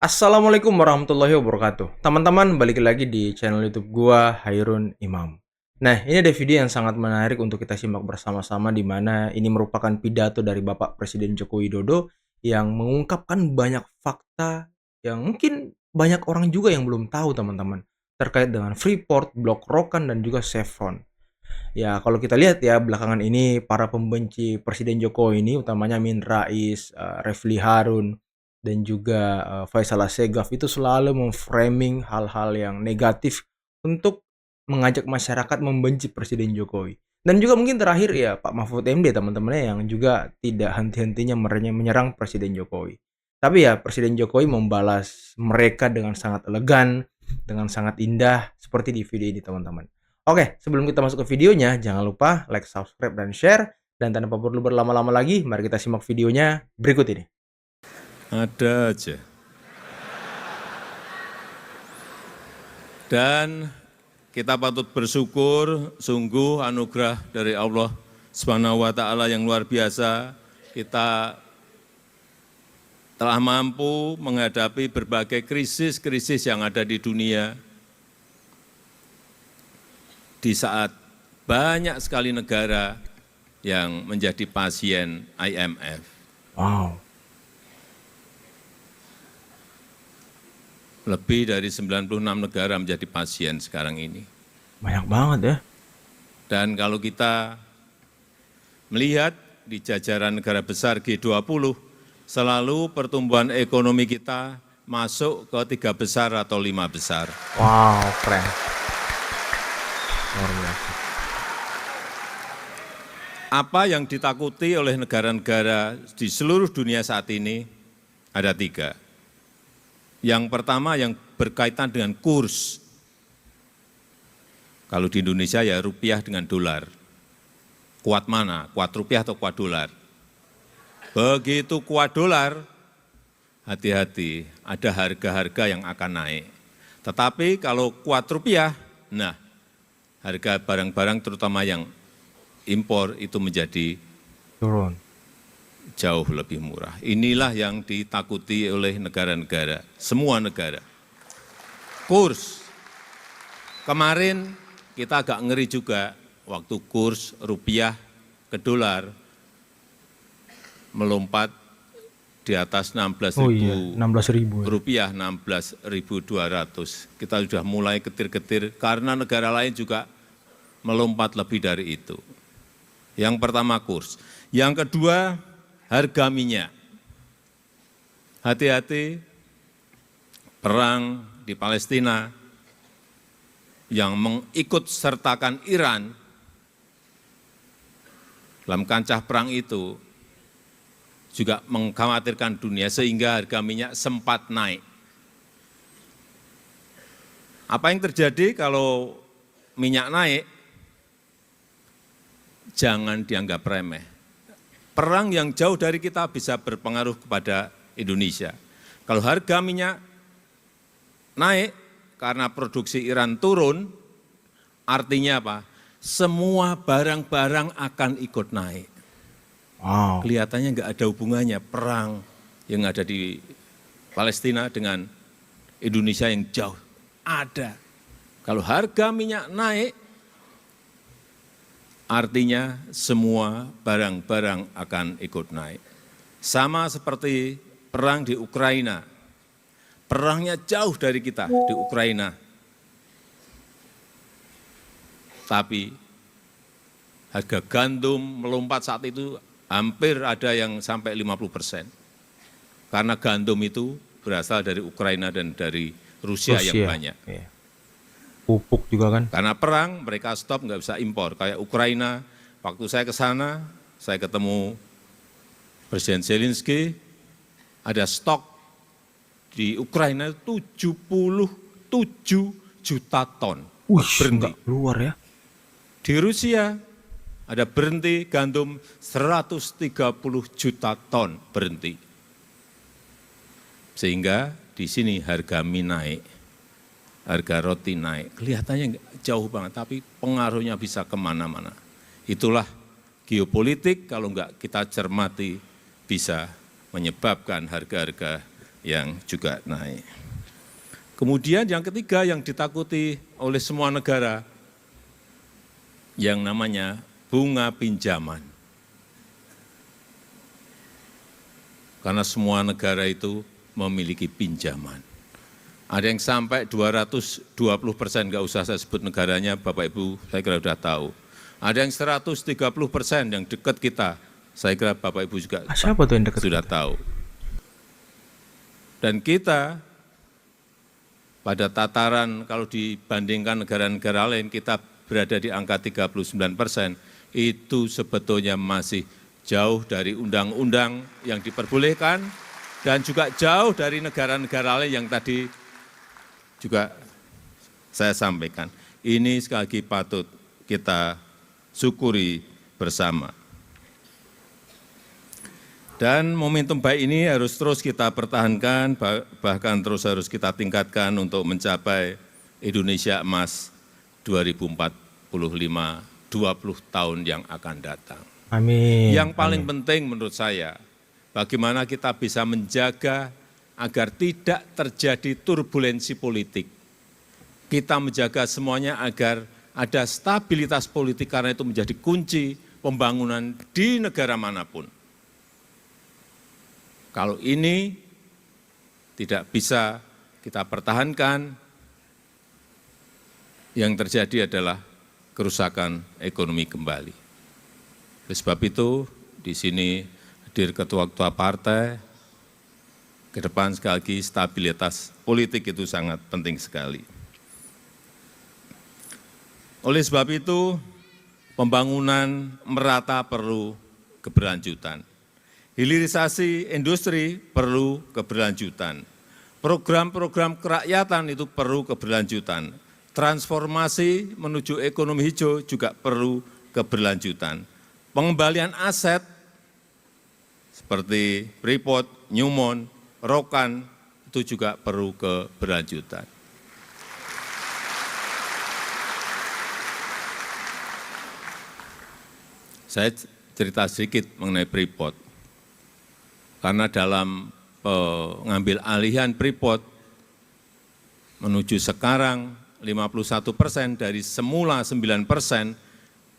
Assalamualaikum warahmatullahi wabarakatuh. Teman-teman, balik lagi di channel YouTube gua, Hairun Imam. Nah, ini ada video yang sangat menarik untuk kita simak bersama-sama di mana ini merupakan pidato dari Bapak Presiden Joko Widodo yang mengungkapkan banyak fakta yang mungkin banyak orang juga yang belum tahu, teman-teman, terkait dengan Freeport, Blok Rokan dan juga Chevron. Ya, kalau kita lihat ya belakangan ini para pembenci Presiden Jokowi ini utamanya Amin Rais, Refli Harun dan juga Faisal Assegaf itu selalu memframing hal-hal yang negatif untuk mengajak masyarakat membenci Presiden Jokowi. Dan juga mungkin terakhir ya Pak Mahfud MD teman-temannya yang juga tidak henti-hentinya menyerang Presiden Jokowi. Tapi ya Presiden Jokowi membalas mereka dengan sangat elegan, dengan sangat indah seperti di video ini teman-teman. Oke, sebelum kita masuk ke videonya, jangan lupa like, subscribe, dan share. Dan tanpa perlu berlama-lama lagi, mari kita simak videonya berikut ini. Ada aja. Dan kita patut bersyukur, sungguh anugerah dari Allah Subhanahu wa Ta'ala yang luar biasa. Kita telah mampu menghadapi berbagai krisis-krisis yang ada di dunia. Di saat banyak sekali negara yang menjadi pasien IMF. Wow. Lebih dari 96 negara menjadi pasien sekarang ini. Banyak banget ya. Dan kalau kita melihat di jajaran negara besar G20, selalu pertumbuhan ekonomi kita masuk ke 3 besar atau 5 besar. Wow, keren. Luar biasa. Apa yang ditakuti oleh negara-negara di seluruh dunia saat ini ada 3. Yang pertama yang berkaitan dengan kurs. Kalau di Indonesia ya rupiah dengan dolar. Kuat mana? Kuat rupiah atau kuat dolar? Begitu kuat dolar, hati-hati, ada harga-harga yang akan naik. Tetapi kalau kuat rupiah, nah harga barang-barang terutama yang impor itu menjadi Turun. jauh lebih murah. Inilah yang ditakuti oleh negara-negara, semua negara. Kurs, kemarin kita agak ngeri juga waktu kurs rupiah ke dolar melompat di atas 16.000 Oh iya, 16.000 ya. rupiah, 16.200. Kita sudah mulai ketir-ketir karena negara lain juga melompat lebih dari itu. Yang pertama kurs. Yang kedua harga minyak. Hati-hati, perang di Palestina yang mengikut sertakan Iran dalam kancah perang itu juga mengkhawatirkan dunia sehingga harga minyak sempat naik. Apa yang terjadi kalau minyak naik? Jangan dianggap remeh. Perang yang jauh dari kita bisa berpengaruh kepada Indonesia. Kalau harga minyak naik karena produksi Iran turun, artinya apa? Semua barang-barang akan ikut naik. Wow. Kelihatannya nggak ada hubungannya perang yang ada di Palestina dengan Indonesia yang jauh. Ada. Kalau harga minyak naik, artinya semua barang-barang akan ikut naik. Sama seperti perang di Ukraina. Perangnya jauh dari kita di Ukraina. Tapi harga gandum melompat saat itu hampir ada yang sampai 50%. Karena gandum itu berasal dari Ukraina dan dari Rusia yang banyak. Iya. Pupuk juga kan. Karena perang, mereka stop, nggak bisa impor. Kayak Ukraina, waktu saya ke sana, saya ketemu Presiden Zelensky, ada stok di Ukraina 77 juta ton. Berhenti. Keluar ya. Di Rusia, ada berhenti gandum 130 juta ton berhenti. Sehingga di sini harga mie naik. Harga roti naik, kelihatannya jauh banget, tapi pengaruhnya bisa kemana-mana. Itulah geopolitik, kalau enggak kita cermati, bisa menyebabkan harga-harga yang juga naik. Kemudian yang ketiga yang ditakuti oleh semua negara, yang namanya bunga pinjaman. Karena semua negara itu memiliki pinjaman. Ada yang sampai 220%, nggak usah saya sebut negaranya, Bapak Ibu saya kira sudah tahu. Ada yang 130% yang dekat kita, saya kira Bapak Ibu juga Siapa tuh yang dekat sudah kita? tahu. Dan kita pada tataran kalau dibandingkan negara-negara lain, kita berada di angka 39%, itu sebetulnya masih jauh dari undang-undang yang diperbolehkan dan juga jauh dari negara-negara lain yang tadi juga saya sampaikan. Ini sekali lagi patut kita syukuri bersama. Dan momentum baik ini harus terus kita pertahankan, bahkan terus harus kita tingkatkan untuk mencapai Indonesia Emas 2045, 20 tahun yang akan datang. Amin. Yang paling penting menurut saya, bagaimana kita bisa menjaga agar tidak terjadi turbulensi politik. Kita menjaga semuanya agar ada stabilitas politik, karena itu menjadi kunci pembangunan di negara manapun. Kalau ini tidak bisa kita pertahankan, yang terjadi adalah kerusakan ekonomi kembali. Oleh sebab itu, di sini hadir ketua-ketua partai, ke depan sekali lagi stabilitas politik itu sangat penting sekali. Oleh sebab itu, pembangunan merata perlu keberlanjutan. Hilirisasi industri perlu keberlanjutan. Program-program kerakyatan itu perlu keberlanjutan. Transformasi menuju ekonomi hijau juga perlu keberlanjutan. Pengembalian aset seperti Freeport, Newmont, Rokan, itu juga perlu keberlanjutan. Saya cerita sedikit mengenai Freeport. Karena dalam pengambil alihan Freeport menuju sekarang 51% dari semula 9%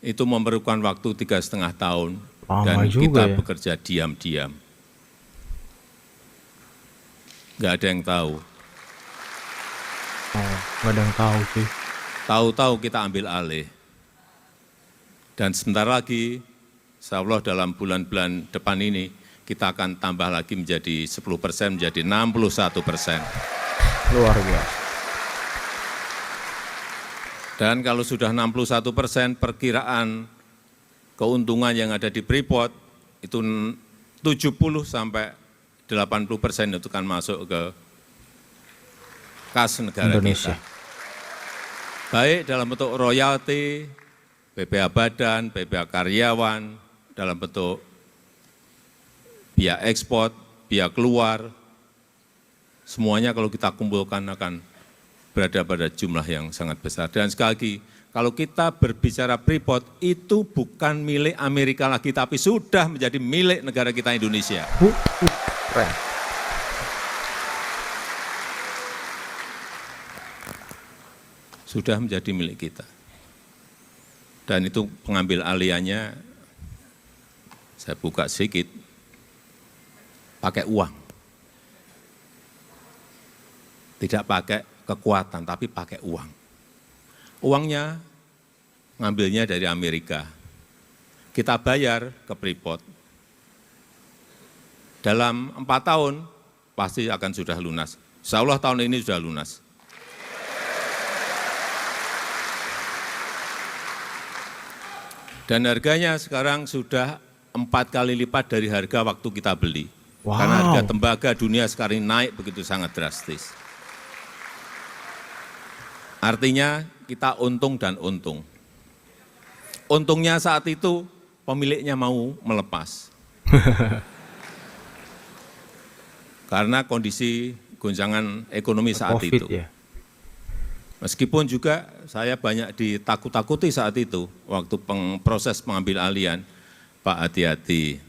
itu memerlukan waktu 3,5 tahun. Lama dan juga kita ya. bekerja diam-diam. Nggak ada yang tahu. Oh, nggak ada yang tahu sih. Tahu-tahu kita ambil alih. Dan sebentar lagi, insya Allah dalam bulan-bulan depan ini, kita akan tambah lagi menjadi 10%, menjadi 61%. Luar biasa. Dan kalau sudah 61%, perkiraan keuntungan yang ada di Freeport itu 70 sampai 80% itu kan masuk ke kas negara Indonesia. kita. Baik dalam bentuk royalti, BPH badan, BPH karyawan, dalam bentuk biaya ekspor, biaya keluar, semuanya kalau kita kumpulkan akan berada pada jumlah yang sangat besar. Dan sekali lagi, kalau kita berbicara Freeport, itu bukan milik Amerika lagi, tapi sudah menjadi milik negara kita Indonesia. Keren. Sudah menjadi milik kita. Dan itu pengambil alihannya, saya buka sedikit, pakai uang. Tidak pakai kekuatan, tapi pakai uang. Uangnya ngambilnya dari Amerika. Kita bayar ke Freeport. Dalam 4 tahun pasti akan sudah lunas. Insya Allah tahun ini sudah lunas. Dan harganya sekarang sudah 4 kali lipat dari harga waktu kita beli. Wow. Karena harga tembaga dunia sekarang naik begitu sangat drastis. Artinya kita untung dan untung. Untungnya saat itu pemiliknya mau melepas. Karena kondisi gonjangan ekonomi saat COVID itu. ya. Meskipun juga saya banyak ditakut-takuti saat itu, waktu proses pengambil alihan, Pak hati-hati,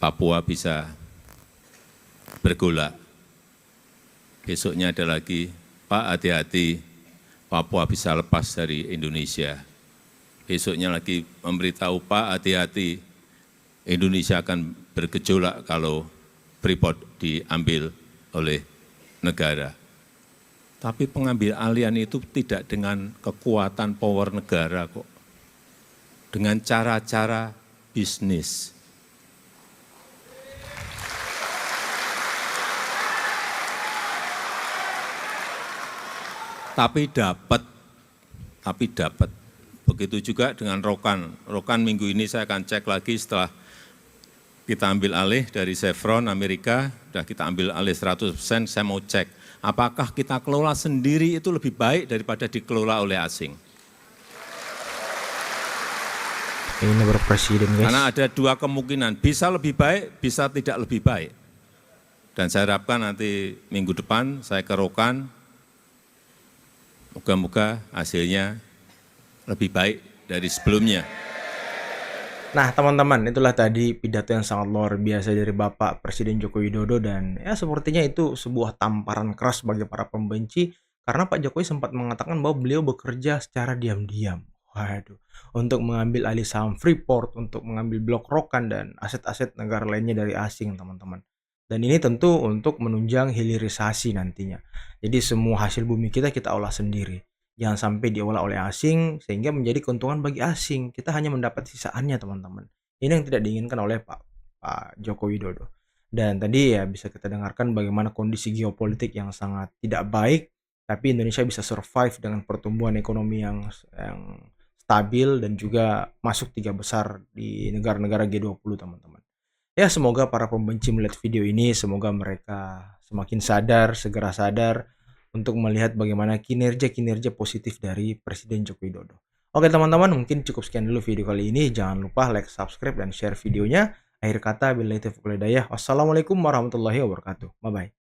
Papua bisa bergolak. Besoknya ada lagi, Pak hati-hati, Papua bisa lepas dari Indonesia. Besoknya lagi memberitahu, Pak hati-hati, Indonesia akan bergejolak kalau Freeport diambil oleh negara. Tapi pengambil alihan itu tidak dengan kekuatan power negara kok. Dengan cara-cara bisnis. Tapi dapat. Begitu juga dengan Rokan. Rokan minggu ini saya akan cek lagi setelah kita ambil alih dari Chevron Amerika, sudah kita ambil alih 100%, saya mau cek. Apakah kita kelola sendiri itu lebih baik daripada dikelola oleh asing? Ini berpresiden, guys. Karena ada dua kemungkinan, bisa lebih baik, bisa tidak lebih baik. Dan saya harapkan nanti minggu depan saya ke Rokan, moga-moga hasilnya lebih baik dari sebelumnya. Nah, teman-teman, itulah tadi pidato yang sangat luar biasa dari Bapak Presiden Joko Widodo, dan ya sepertinya itu sebuah tamparan keras bagi para pembenci karena Pak Jokowi sempat mengatakan bahwa beliau bekerja secara diam-diam. Waduh, untuk mengambil alih saham Freeport, untuk mengambil blok Rokan dan aset-aset negara lainnya dari asing, teman-teman. Dan ini tentu untuk menunjang hilirisasi nantinya. Jadi semua hasil bumi kita olah sendiri. Jangan sampai diolah oleh asing sehingga menjadi keuntungan bagi asing. Kita hanya mendapat sisaannya, teman-teman. Ini yang tidak diinginkan oleh Pak Joko Widodo. Dan tadi ya bisa kita dengarkan bagaimana kondisi geopolitik yang sangat tidak baik, tapi Indonesia bisa survive dengan pertumbuhan ekonomi yang stabil dan juga masuk 3 besar di negara-negara G20, teman-teman. Ya, semoga para pembenci melihat video ini, semoga mereka semakin sadar, segera sadar untuk melihat bagaimana kinerja-kinerja positif dari Presiden Joko Widodo. Oke teman-teman, mungkin cukup sekian dulu video kali ini. Jangan lupa like, subscribe, dan share videonya. Akhir kata, billahi taufiq wal hidayah. Wassalamualaikum warahmatullahi wabarakatuh. Bye-bye.